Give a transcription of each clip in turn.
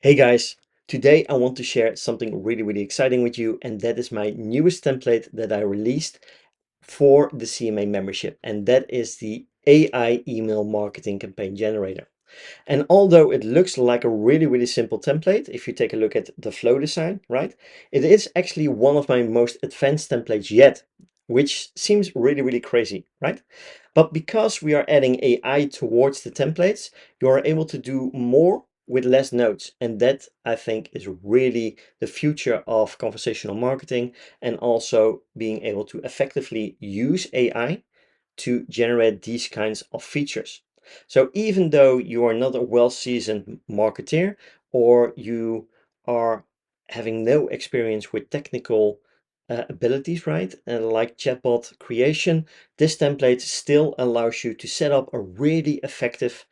Hey guys, today I want to share something really exciting with you, and that is my newest template that I released for the CMA membership, and that is the AI email marketing campaign generator. And although it looks like a really simple template, if you take a look at the flow design, right, it is actually one of my most advanced templates yet, which seems really crazy, right? But because we are adding AI towards the templates, you are able to do more with less nodes. And that I think is really the future of conversational marketing, and also being able to effectively use AI to generate these kinds of features. So even though you are not a well-seasoned marketeer, or you are having no experience with technical abilities, right? And like chatbot creation, this template still allows you to set up a really effective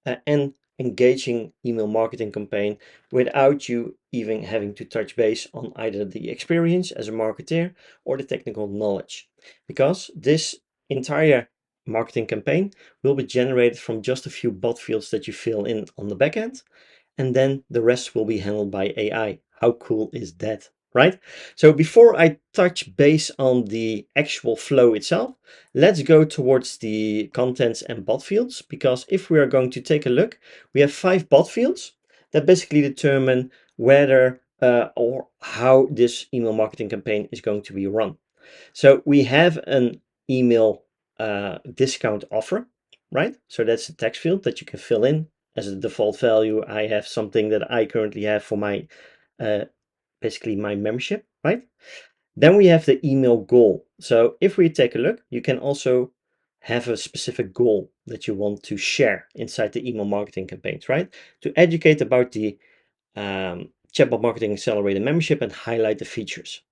and engaging email marketing campaign without you even having to touch base on either the experience as a marketeer or the technical knowledge. Because this entire marketing campaign will be generated from just a few bot fields that you fill in on the back end, and then the rest will be handled by AI. How cool is that, right? So before I touch base on the actual flow itself, let's go towards the contents and bot fields, because if we are going to take a look, we have 5 bot fields that basically determine whether or how this email marketing campaign is going to be run. So we have an email discount offer, right? So that's a text field that you can fill in as a default value. I have something that I currently have for my uh, basically my membership, right? Then we have the email goal. So if we take a look, you can also have a specific goal that you want to share inside the email marketing campaigns, right? To educate about the Chatbot Marketing Accelerator membership and highlight the features.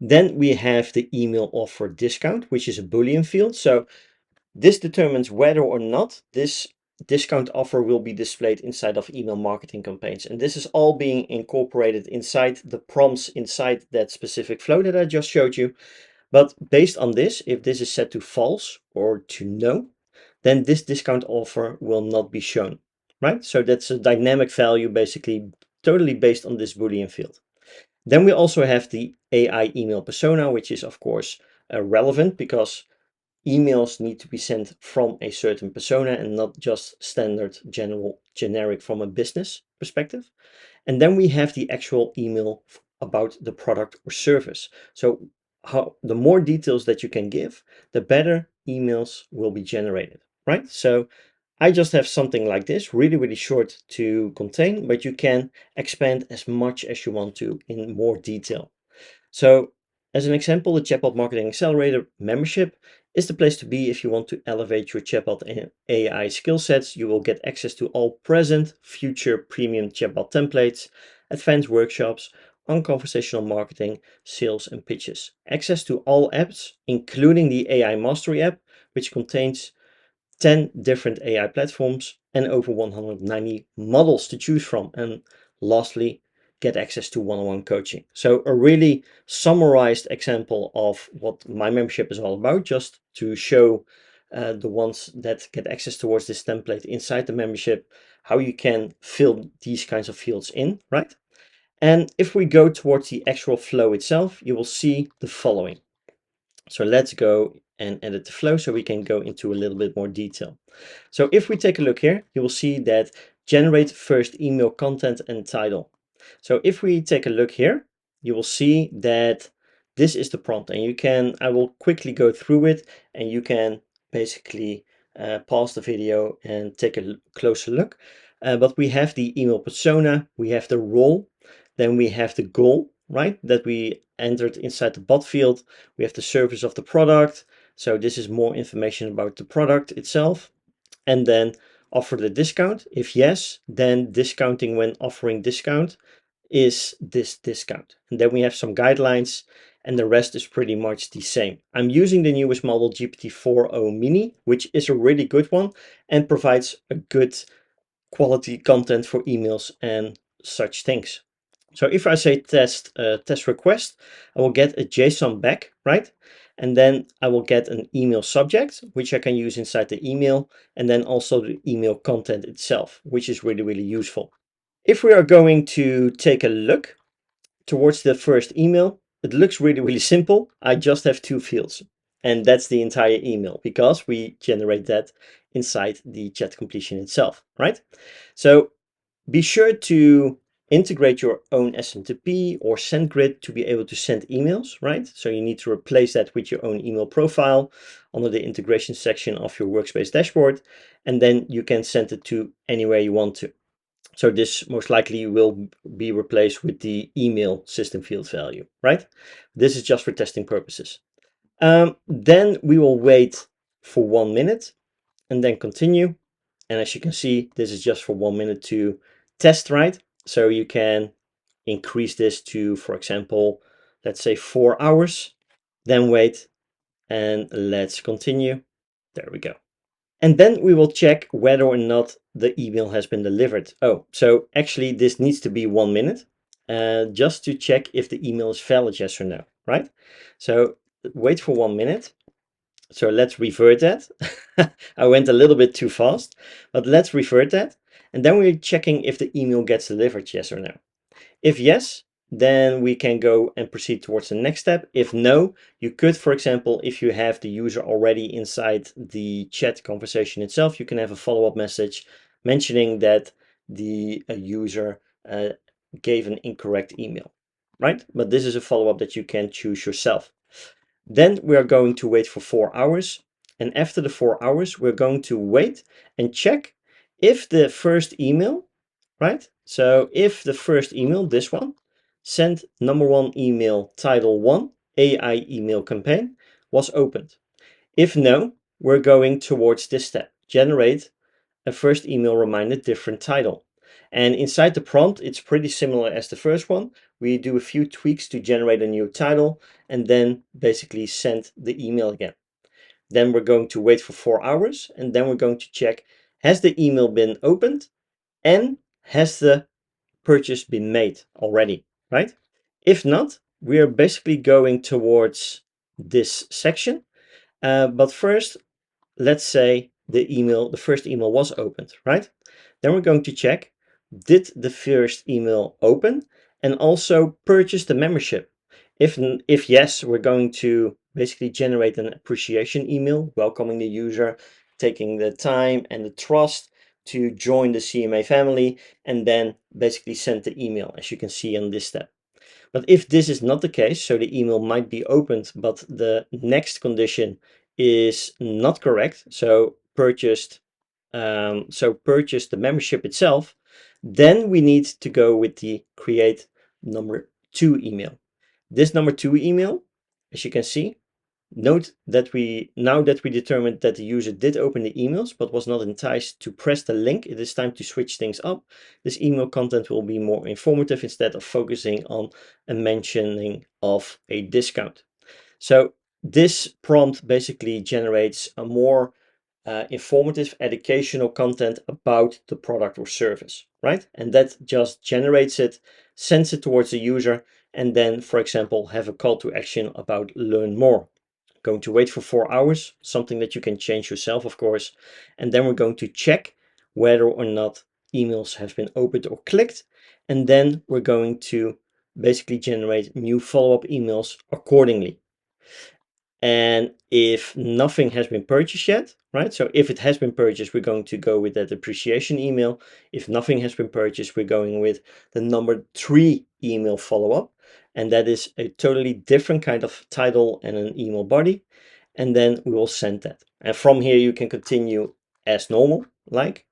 Then we have the email offer discount, which is a Boolean field. So this determines whether or not this discount offer will be displayed inside of email marketing campaigns. And this is all being incorporated inside the prompts inside that specific flow that I just showed you. But based on this, if this is set to false or to no, then this discount offer will not be shown, right? So that's a dynamic value, basically totally based on this Boolean field. Then we also have the AI email persona, which is of course relevant because emails need to be sent from a certain persona and not just standard generic from a business perspective. And then we have the actual email about the product or service. So the more details that you can give, the better emails will be generated, right? So I just have something like this, really short to contain, but you can expand as much as you want to in more detail. So as an example, the Chatbot Marketing Accelerator membership is the place to be if you want to elevate your chatbot and AI skill sets. You will get access to all present, future premium chatbot templates, advanced workshops on conversational marketing, sales and pitches. Access to all apps, including the AI Mastery app, which contains 10 different AI platforms and over 190 models to choose from. And lastly, get access to one-on-one coaching. So a really summarized example of what my membership is all about, just to show the ones that get access towards this template inside the membership, how you can fill these kinds of fields in, right? And if we go towards the actual flow itself, you will see the following. So let's go and edit the flow so we can go into a little bit more detail. So if we take a look here, you will see that generate first email content and title. So if we take a look here, you will see that this is the prompt, and I will quickly go through it, and you can basically pause the video and take a closer look. But we have the email persona, we have the role, then we have the goal, right, that we entered inside the bot field. We have the service of the product. So this is more information about the product itself. And then offer the discount. If yes, then discounting when offering discount is this discount. And then we have some guidelines, and the rest is pretty much the same. I'm using the newest model GPT-4o Mini, which is a really good one and provides a good quality content for emails and such things. So if I say test request, I will get a JSON back, right? And then I will get an email subject, which I can use inside the email, and then also the email content itself, which is really useful. If we are going to take a look towards the first email, it looks really, really simple. I just have two fields, and that's the entire email because we generate that inside the chat completion itself, right? So be sure to integrate your own SMTP or SendGrid to be able to send emails, right? So you need to replace that with your own email profile under the integration section of your Workspace dashboard, and then you can send it to anywhere you want to. So this most likely will be replaced with the email system field value, right? This is just for testing purposes. Then we will wait for 1 minute and then continue. And as you can see, this is just for 1 minute to test, right? So you can increase this to, for example, let's say 4 hours, then wait, and let's continue. There we go. And then we will check whether or not the email has been delivered. Oh, so actually this needs to be 1 minute, just to check if the email is valid, yes or no, right? So wait for 1 minute. So let's revert that. I went a little bit too fast, but let's revert that. And then we're checking if the email gets delivered, yes or no. If yes, then we can go and proceed towards the next step. If no, you could, for example, if you have the user already inside the chat conversation itself, you can have a follow-up message mentioning that the user gave an incorrect email, right? But this is a follow-up that you can choose yourself. Then we are going to wait for 4 hours. And after the 4 hours, we're going to wait and check if the first email, right? So if the first email, this one, sent number one email title one, AI email campaign, was opened. If no, we're going towards this step, generate a first email reminder different title. And inside the prompt, it's pretty similar as the first one. We do a few tweaks to generate a new title and then basically send the email again. Then we're going to wait for 4 hours and then we're going to check, has the email been opened and has the purchase been made already, right? If not, we are basically going towards this section. But first, let's say the first email was opened, right? Then we're going to check, did the first email open and also purchase the membership? If yes, we're going to basically generate an appreciation email, welcoming the user, taking the time and the trust to join the CMA family, and then basically send the email, as you can see on this step. But if this is not the case, so the email might be opened, but the next condition is not correct, so purchase the membership itself, then we need to go with the create number two email. This number two email, as you can see, note that now that we determined that the user did open the emails but was not enticed to press the link, it is time to switch things up. This email content will be more informative instead of focusing on a mentioning of a discount. So this prompt basically generates a more informative educational content about the product or service, right? And that just generates it, sends it towards the user, and then, for example, have a call to action about learn more. Going to wait for 4 hours, something that you can change yourself, of course. And then we're going to check whether or not emails have been opened or clicked. And then we're going to basically generate new follow-up emails accordingly. And if nothing has been purchased yet, right? So if it has been purchased, we're going to go with that appreciation email. If nothing has been purchased, we're going with the number three email follow-up. And that is a totally different kind of title and an email body. And then we will send that. And from here, you can continue as normal, like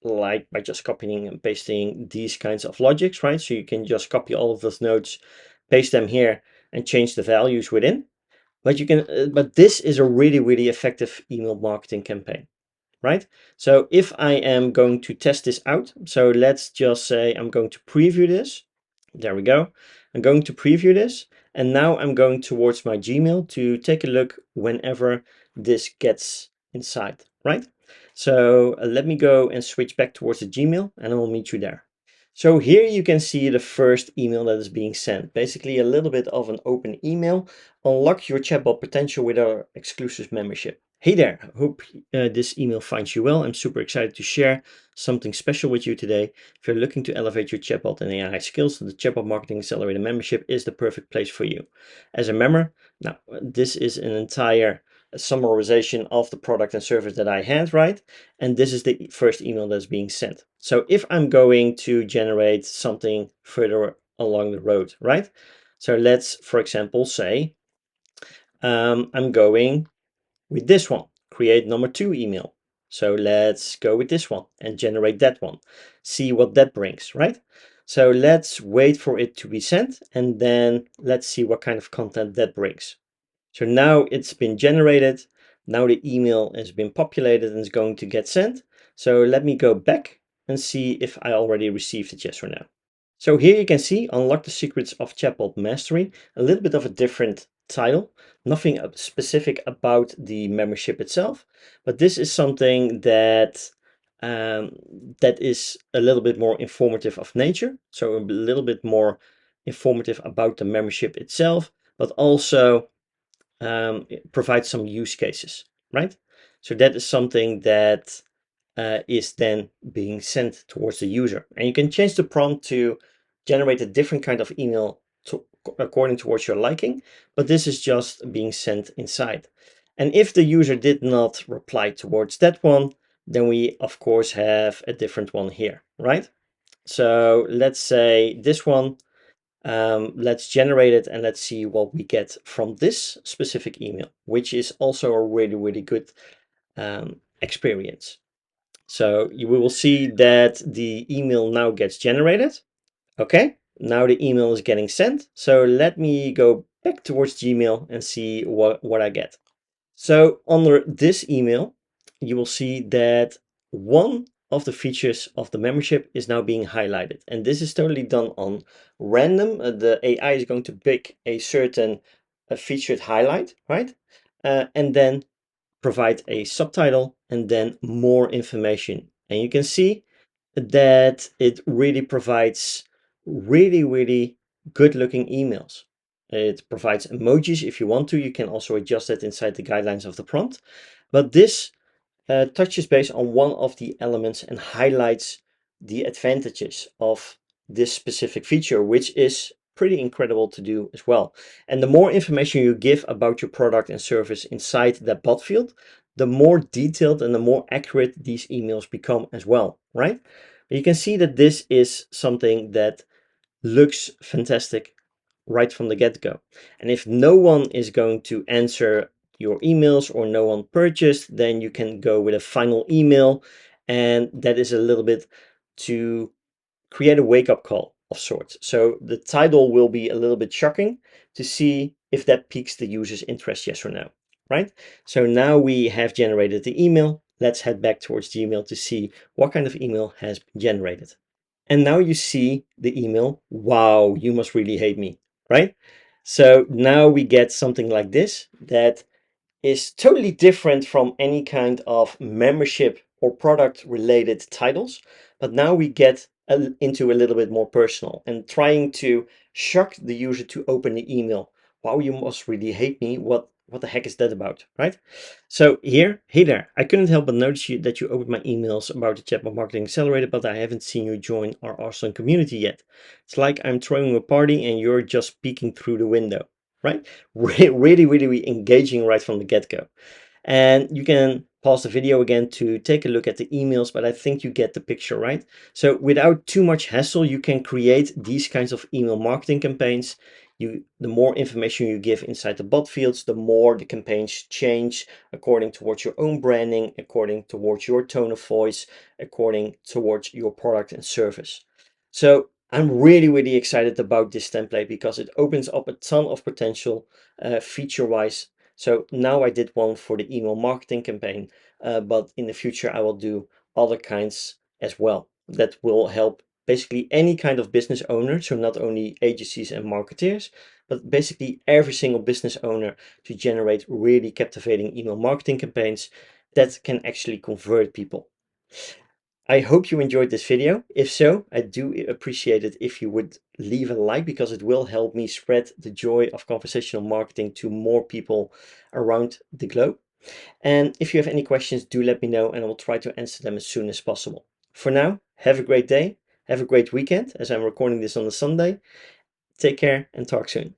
by just copying and pasting these kinds of logics, right? So you can just copy all of those nodes, paste them here, and change the values within. But you can, but this is a really, really effective email marketing campaign, right? So if I am going to test this out, so let's just say I'm going to preview this. There we go. I'm going to preview this. And now I'm going towards my Gmail to take a look whenever this gets inside, right? So let me go and switch back towards the Gmail and I will meet you there. So here you can see the first email that is being sent. Basically a little bit of an open email. Unlock your chatbot potential with our exclusive membership. Hey there, hope this email finds you well. I'm super excited to share something special with you today. If you're looking to elevate your chatbot and AI skills, the Chatbot Marketing Accelerator membership is the perfect place for you. As a member, now this is an entire summarization of the product and service that I had, right? And this is the first email that's being sent. So if I'm going to generate something further along the road, right? So let's, for example, say I'm going with this one, create number 2 email. So let's go with this one and generate that one. See what that brings, right? So let's wait for it to be sent and then let's see what kind of content that brings. So now it's been generated. Now the email has been populated and is going to get sent. So let me go back and see if I already received it, yes or no. So here you can see Unlock the Secrets of Chatbot Mastery, a little bit of a different title, nothing specific about the membership itself, but this is something that that is a little bit more informative of nature, so a little bit more informative about the membership itself, but also it provides some use cases, right? So that is something that is then being sent towards the user. And you can change the prompt to generate a different kind of email according towards your liking, but this is just being sent inside. And if the user did not reply towards that one, then we of course have a different one here, right? So let's say this one, let's generate it and let's see what we get from this specific email, which is also a really, really good experience. So we will see that the email now gets generated. Okay, now the email is getting sent. So let me go back towards Gmail and see what I get. So under this email, you will see that one of the features of the membership is now being highlighted. And this is totally done on random. The AI is going to pick a certain featured highlight, right? And then provide a subtitle and then more information. And you can see that it really provides really, really good looking emails. It provides emojis if you want to. You can also adjust that inside the guidelines of the prompt. But this touches base on one of the elements and highlights the advantages of this specific feature, which is pretty incredible to do as well. And the more information you give about your product and service inside that bot field, the more detailed and the more accurate these emails become as well, right? You can see that this is something that looks fantastic right from the get-go. And if no one is going to answer your emails or no one purchased, then you can go with a final email. And that is a little bit to create a wake-up call of sorts. So the title will be a little bit shocking to see if that piques the user's interest, yes or no, right? So now we have generated the email. Let's head back towards Gmail to see what kind of email has been generated. And now you see the email, wow, you must really hate me, right? So now we get something like this that is totally different from any kind of membership or product related titles. But now we get into a little bit more personal and trying to shock the user to open the email. Wow, you must really hate me. What the heck is that about, right? So here, hey there, I couldn't help but notice that you opened my emails about the Chatbot Marketing Accelerator, but I haven't seen you join our awesome community yet. It's like I'm throwing a party and you're just peeking through the window, right? Really, really engaging right from the get-go. And you can pause the video again to take a look at the emails, but I think you get the picture, right? So without too much hassle, you can create these kinds of email marketing campaigns. The more information you give inside the bot fields, the more the campaigns change according towards your own branding, according towards your tone of voice, according towards your product and service. So I'm really, really excited about this template because it opens up a ton of potential feature-wise. So now I did one for the email marketing campaign, but in the future I will do other kinds as well that will help basically any kind of business owner. So not only agencies and marketeers, but basically every single business owner to generate really captivating email marketing campaigns that can actually convert people. I hope you enjoyed this video. If so, I do appreciate it if you would leave a like because it will help me spread the joy of conversational marketing to more people around the globe. And if you have any questions, do let me know and I will try to answer them as soon as possible. For now, have a great day, have a great weekend as I'm recording this on a Sunday. Take care and talk soon.